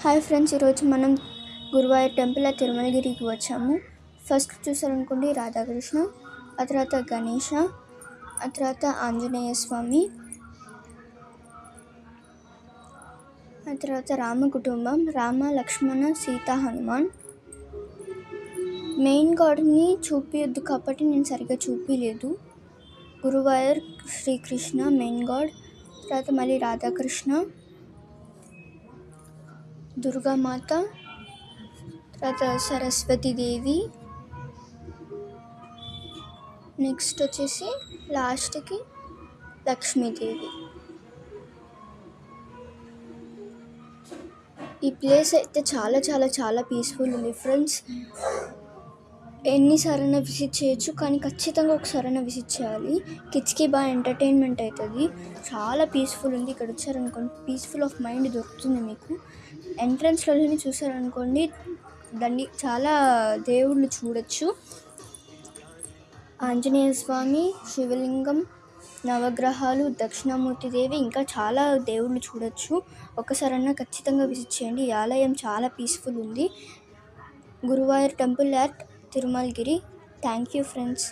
Hi friends, ఈరోజు మనం Guruvayur temple తిరుమలగిరికి వచ్చాము. ఫస్ట్ చూసారనుకోండి రాధాకృష్ణ, ఆ తర్వాత గణేష, ఆ తర్వాత ఆంజనేయ స్వామి, ఆ తర్వాత రామ కుటుంబం, రామ లక్ష్మణ సీత హనుమాన్. మెయిన్ గాడ్ని చూపించద్దు కాబట్టి నేను సరిగ్గా చూపించలేదు. గురువాయూర్ శ్రీకృష్ణ మెయిన్ గాడ్, తర్వాత మళ్ళీ రాధాకృష్ణ, దుర్గామాత, తర్వాత సరస్వతీదేవి, నెక్స్ట్ వచ్చేసి లాస్ట్కి లక్ష్మీదేవి. ఈ ప్లేస్ అయితే చాలా చాలా చాలా పీస్ఫుల్ ఉంది ఫ్రెండ్స్. ఎన్నిసార్లు విజిట్ చేయొచ్చు, కానీ ఖచ్చితంగా ఒకసారైనా విజిట్ చేయాలి. కిడ్స్కి బాగా ఎంటర్టైన్మెంట్ అవుతుంది. చాలా పీస్ఫుల్ ఉంది. ఇక్కడ వచ్చారనుకోండి పీస్ఫుల్ ఆఫ్ మైండ్ దొరుకుతుంది మీకు. ఎంట్రన్స్లోనే చూసారనుకోండి దాన్ని చాలా దేవుళ్ళు చూడొచ్చు. ఆంజనేయ స్వామి, శివలింగం, నవగ్రహాలు, దక్షిణామూర్తి దేవి, ఇంకా చాలా దేవుళ్ళు చూడొచ్చు. ఒకసారైనా ఖచ్చితంగా విజిట్ చేయండి. ఈ ఆలయం చాలా పీస్ఫుల్ ఉంది. Guruvayur temple at Tirumalagiri. Thank you friends.